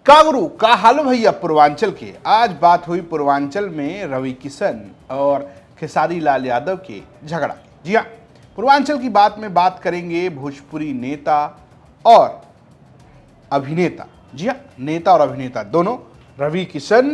कागरू का हाल भैया पूर्वांचल के। आज बात हुई पूर्वांचल में रवि किशन और खेसारी लाल यादव के झगड़ा की। जी हाँ, पूर्वांचल की बात में बात करेंगे भोजपुरी नेता और अभिनेता। जी हाँ, नेता और अभिनेता दोनों, रवि किशन,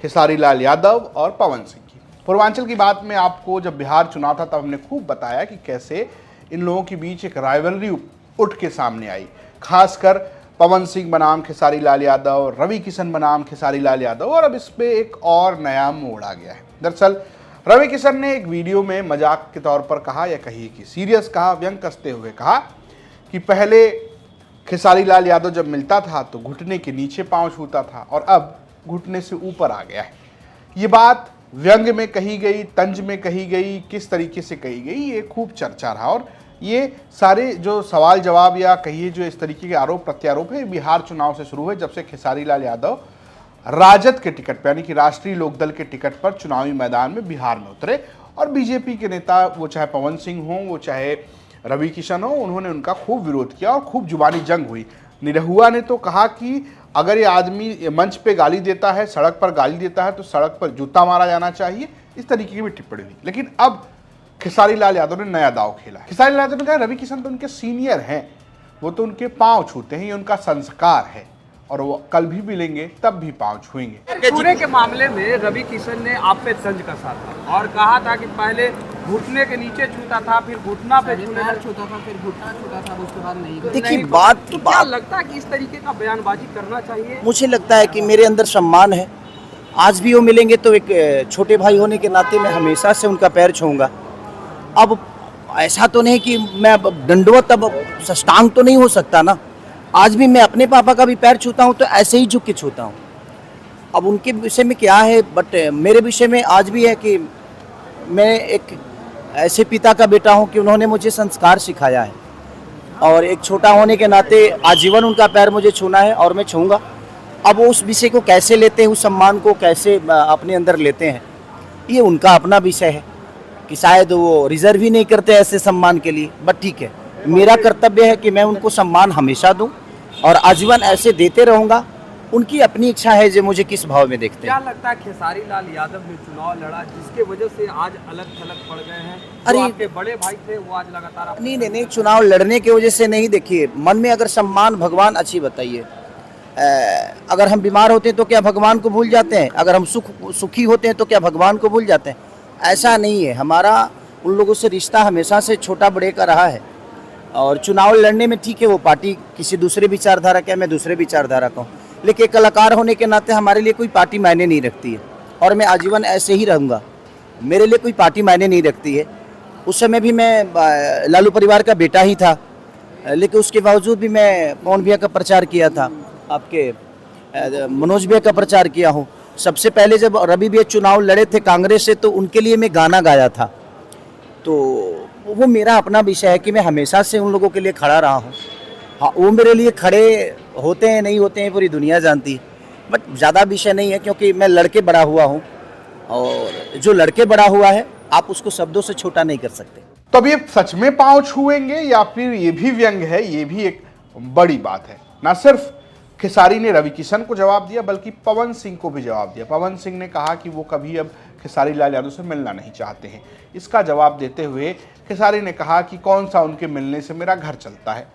खेसारी लाल यादव और पवन सिंह की। पूर्वांचल की बात में आपको जब बिहार चुनाव था तब हमने खूब बताया कि कैसे इन लोगों के बीच एक राइवलरी उठ के सामने आई। खासकर पवन सिंह बनाम खेसारी लाल यादव, रवि किशन बनाम खेसारी लाल यादव, और अब इस पे एक और नया मोड़ आ गया है। दरअसल रवि किशन ने एक वीडियो में मजाक के तौर पर कहा, या कहिए कि सीरियस कहा, व्यंग कसते हुए कहा कि पहले खेसारी लाल यादव जब मिलता था तो घुटने के नीचे पांव छूता था और अब घुटने से ऊपर आ गया है। ये बात व्यंग में कही गई, तंज में कही गई, किस तरीके से कही गई, ये खूब चर्चा रहा। और ये सारे जो सवाल जवाब या कहिए जो इस तरीके के आरोप प्रत्यारोप है बिहार चुनाव से शुरू हुए, जब से खेसारी लाल यादव राजद के टिकट पर यानी कि राष्ट्रीय लोकदल के टिकट पर चुनावी मैदान में बिहार में उतरे। और बीजेपी के नेता, वो चाहे पवन सिंह हो, वो चाहे रवि किशन हो, उन्होंने उनका खूब विरोध किया और खूब जुबानी जंग हुई। निरहुआ ने तो कहा कि अगर ये आदमी मंच पे गाली देता है, सड़क पर गाली देता है, तो सड़क पर जूता मारा जाना चाहिए। इस तरीके की भी टिप्पणी हुई। लेकिन अब खेसारी लाल यादव ने नया दाव खेला। खेसारी लाल यादव ने कहा रवि किशन तो उनके सीनियर हैं, वो तो उनके पांव छूते हैं, ये उनका संस्कार है और वो कल भी मिलेंगे तब भी पांव छुएंगे। छूने के मामले में रवि किशन ने आप पे तंज कसा था और कहा था कि पहले घुटने के नीचे छूता था, फिर घुटना पे छूता था, फिर घुटना छूता था, उसके बाद नहीं। देखिए बात तो क्या लगता है कि इस तरीके का बयानबाजी करना चाहिए? मुझे लगता है कि मेरे अंदर सम्मान है। आज भी वो मिलेंगे तो एक छोटे भाई होने के नाते मैं हमेशा से उनका पैर छूऊंगा। अब ऐसा तो नहीं कि मैं दंडवत अब साष्टांग तो नहीं हो सकता ना। आज भी मैं अपने पापा का भी पैर छूता हूँ तो ऐसे ही झुक के छूता हूँ। अब उनके विषय में क्या है, बट मेरे विषय में आज भी है कि मैं एक ऐसे पिता का बेटा हूँ कि उन्होंने मुझे संस्कार सिखाया है और एक छोटा होने के नाते आजीवन उनका पैर मुझे छूना है और मैं छूँगा। अब वो उस विषय को कैसे लेते हैं, उस सम्मान को कैसे अपने अंदर लेते हैं, ये उनका अपना विषय है कि शायद वो रिजर्व ही नहीं करते ऐसे सम्मान के लिए। बट ठीक है, मेरा कर्तव्य है कि मैं उनको सम्मान हमेशा दूं और आजीवन ऐसे देते रहूंगा। उनकी अपनी इच्छा है जो मुझे किस भाव में देखते हैं। क्या लगता है खेसारी लाल यादव ने चुनाव लड़ा जिसके वजह से आज अलग थलग पड़ गए हैं? अरे आपके बड़े भाई थे वो आज लगातार नहीं, चुनाव लड़ने की वजह से नहीं। देखिए, मन में अगर सम्मान, भगवान अच्छी बताइए, अगर हम बीमार होते हैं तो क्या भगवान को भूल जाते हैं? अगर हम सुखी होते हैं तो क्या भगवान को भूल जाते हैं? ऐसा नहीं है। हमारा उन लोगों से रिश्ता हमेशा से छोटा बड़े का रहा है। और चुनाव लड़ने में ठीक है, वो पार्टी किसी दूसरे विचारधारा का, मैं दूसरे विचारधारा का हूँ, लेकिन एक कलाकार होने के नाते हमारे लिए कोई पार्टी मायने नहीं रखती है और मैं आजीवन ऐसे ही रहूँगा। मेरे लिए कोई पार्टी मायने नहीं रखती है। उस समय भी मैं लालू परिवार का बेटा ही था, लेकिन उसके बावजूद भी मैं पवन भैया का प्रचार किया था, आपके मनोज भैया का प्रचार किया हूँ। सबसे पहले जब रवि भैया चुनाव लड़े थे कांग्रेस से तो उनके लिए मैं गाना गाया था। तो वो मेरा अपना विषय है कि मैं हमेशा से उन लोगों के लिए खड़ा रहा हूँ। हाँ, वो मेरे लिए खड़े होते हैं नहीं होते हैं पूरी दुनिया जानती है, बट ज़्यादा विषय नहीं है क्योंकि मैं लड़के बड़ा हुआ हूँ और जो लड़के बड़ा हुआ है आप उसको शब्दों से छोटा नहीं कर सकते। तो अब ये सच में पांव छुएंगे या फिर ये भी व्यंग है, ये भी एक बड़ी बात है। ना सिर्फ खेसारी ने रवि किशन को जवाब दिया बल्कि पवन सिंह को भी जवाब दिया। पवन सिंह ने कहा कि वो कभी अब खेसारी लाल यादव से मिलना नहीं चाहते हैं। इसका जवाब देते हुए खेसारी ने कहा कि कौन सा उनके मिलने से मेरा घर चलता है।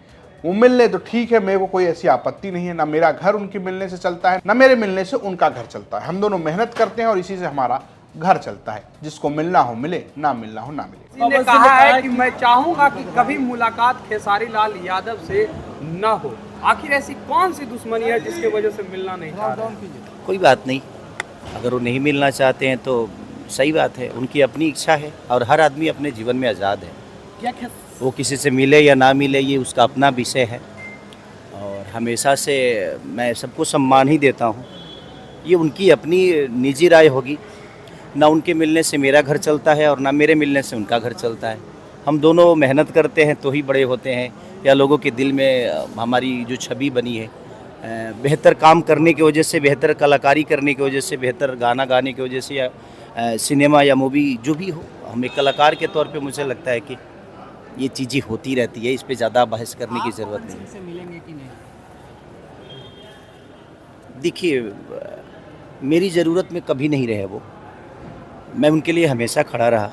वो मिलने तो ठीक है, मेरे को कोई ऐसी आपत्ति नहीं है, ना मेरा घर उनके मिलने से चलता है, ना मेरे मिलने से उनका घर चलता है। हम दोनों मेहनत करते हैं और इसी से हमारा घर चलता है। जिसको मिलना हो मिले, ना मिलना हो ना मिले। उन्होंने कहा है कि मैं चाहूंगा कि कभी मुलाकात खेसारी लाल यादव से न हो। आखिर ऐसी कौन सी दुश्मनी है जिसकी वजह से मिलना नहीं चाह रहे? कोई बात नहीं, अगर वो नहीं मिलना चाहते हैं तो सही बात है, उनकी अपनी इच्छा है और हर आदमी अपने जीवन में आज़ाद है। क्या वो किसी से मिले या ना मिले ये उसका अपना विषय है और हमेशा से मैं सबको सम्मान ही देता हूँ। ये उनकी अपनी निजी राय होगी। ना उनके मिलने से मेरा घर चलता है और ना मेरे मिलने से उनका घर चलता है। हम दोनों मेहनत करते हैं तो ही बड़े होते हैं, या लोगों के दिल में हमारी जो छवि बनी है, बेहतर काम करने की वजह से, बेहतर कलाकारी करने की वजह से, बेहतर गाना गाने की वजह से, या सिनेमा या मूवी जो भी हो, हम एक कलाकार के तौर पे मुझे लगता है कि ये चीज़ें होती रहती है। इस पे ज़्यादा बहस करने की ज़रूरत नहीं है। मिलेंगे कि नहीं? देखिए, मेरी ज़रूरत में कभी नहीं रहे वो। मैं उनके लिए हमेशा खड़ा रहा।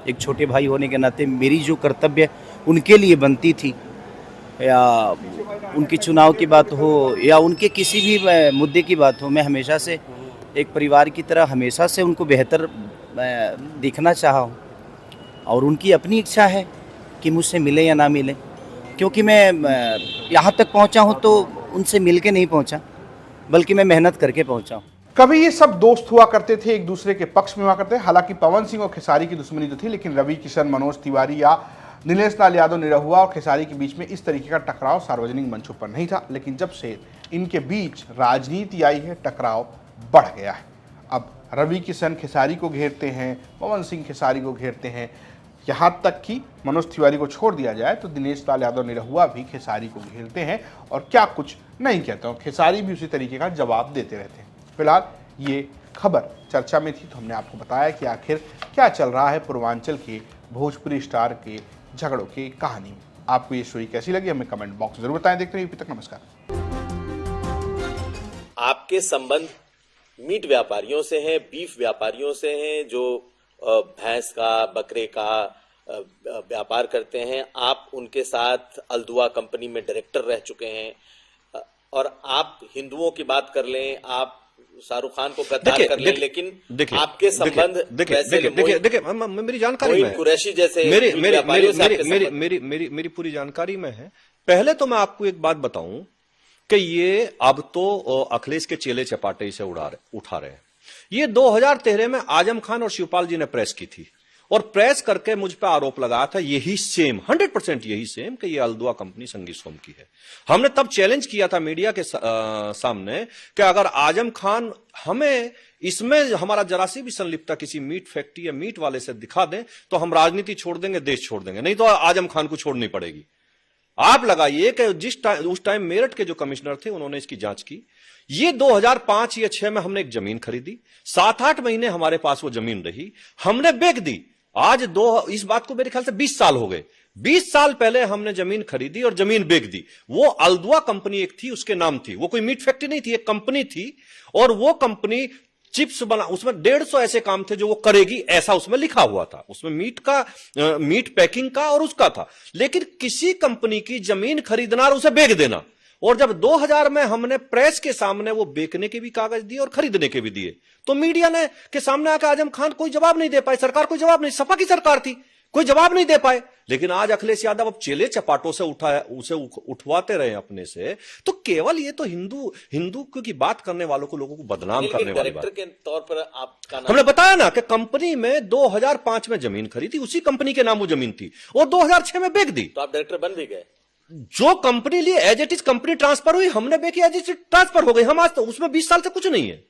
एक छोटे भाई होने के नाते मेरी जो कर्तव्य उनके लिए बनती थी, या उनके चुनाव की बात हो या उनके किसी भी मुद्दे की बात हो, मैं हमेशा से एक परिवार की तरह हमेशा से उनको बेहतर देखना चाहा हूँ। और उनकी अपनी इच्छा है कि मुझसे मिले या ना मिले, क्योंकि मैं यहाँ तक पहुँचा हूँ तो उनसे मिल के नहीं पहुँचा, बल्कि मैं मेहनत करके पहुँचा हूँ। कभी ये सब दोस्त हुआ करते थे, एक दूसरे के पक्ष में हुआ करते थे। हालांकि पवन सिंह और खेसारी की दुश्मनी तो थी, लेकिन रवि किशन, मनोज तिवारी या नीलेश लाल यादव, निरहुआ और खेसारी के बीच में इस तरीके का टकराव सार्वजनिक मंचों पर नहीं था। लेकिन जब से इनके बीच राजनीति आई है, टकराव बढ़ गया है। अब रवि किशन खेसारी को घेरते हैं, पवन सिंह खेसारी को घेरते हैं, यहाँ तक कि मनोज तिवारी को छोड़ दिया जाए तो दिनेश लाल यादव, निरहुआ भी खेसारी को घेरते हैं और क्या कुछ नहीं कहते हैं। खेसारी भी उसी तरीके का जवाब देते रहते हैं। फिलहाल ये खबर चर्चा में थी, तो हमने आपको बताया कि आखिर क्या चल रहा है पूर्वांचल के भोजपुरी स्टार के झगड़ों की कहानी में। आपको ये स्टोरी कैसी लगी हमें कमेंट बॉक्स में जरूर बताएं। देखते रहिए, अभी तक नमस्कार। आपके संबंध मीट व्यापारियों से हैं, बीफ व्यापारियों से हैं, जो भैंस का, बकरे का व्यापार करते हैं। आप उनके साथ अल्दुआ कंपनी में डायरेक्टर रह चुके हैं। और आप हिंदुओं की बात कर लें, आप शाहरुख खान को गद्दार कर लें, लेकिन आपके संबंध देखिए मेरी जानकारी में कुरैशी जैसे मेरी पूरी जानकारी में है। पहले तो मैं आपको एक बात बताऊं कि ये अब तो अखिलेश के चेले चपाटे इसे उठा रहे हैं। ये 2013 में आजम खान और शिवपाल जी ने प्रेस की थी और प्रेस करके मुझ पर आरोप लगाया था यही सेम 100% यही सेम कि ये अल्दुआ कंपनी संगीत सोम की है। हमने तब चैलेंज किया था मीडिया के सामने कि अगर आजम खान हमें इसमें हमारा जरा सी भी संलिप्तता किसी मीट फैक्ट्री या मीट वाले से दिखा दें तो हम राजनीति छोड़ देंगे, देश छोड़ देंगे, नहीं तो आजम खान को छोड़नी पड़ेगी। आप लगाइए कि उस टाइम मेरठ के जो कमिश्नर थे उन्होंने इसकी जांच की। ये 2005 या 6 में हमने एक जमीन खरीदी, 7-8 महीने हमारे पास वो जमीन रही, हमने बेच दी। आज इस बात को मेरे ख्याल से 20 साल हो गए। 20 साल पहले हमने जमीन खरीदी और जमीन बेच दी। वो अल्दुआ कंपनी एक थी, उसके नाम थी, वो कोई मीट फैक्ट्री नहीं थी, एक कंपनी थी। और वो कंपनी चिप्स बना, उसमें 150 ऐसे काम थे जो वो करेगी, ऐसा उसमें लिखा हुआ था। उसमें मीट पैकिंग का और उसका था। लेकिन किसी कंपनी की जमीन खरीदना और उसे बेच देना, और जब 2000 में हमने प्रेस के सामने वो बेचने के भी कागज दिए और खरीदने के भी दिए, तो मीडिया ने के सामने आकर आजम खान कोई जवाब नहीं दे पाए, सरकार कोई जवाब नहीं, सपा की सरकार थी, कोई जवाब नहीं दे पाए। लेकिन आज अखिलेश यादव अब चेले चपाटों से उसे उठवाते रहे अपने से, तो केवल ये तो हिंदू की बात करने वालों को, लोगों को बदनाम करने वाली बात। के तौर पर आपका हमने बताया ना कि कंपनी में 2005 में जमीन खरीदी, उसी कंपनी के नाम वो जमीन थी, और 2006 में बेच दी। तो आप डायरेक्टर बन भी गए। जो कंपनी लिए as it is company transfer हुई, हमने बेची एज इट इज ट्रांसफर हो गई। हम आज तो उसमें 20 साल से कुछ नहीं है।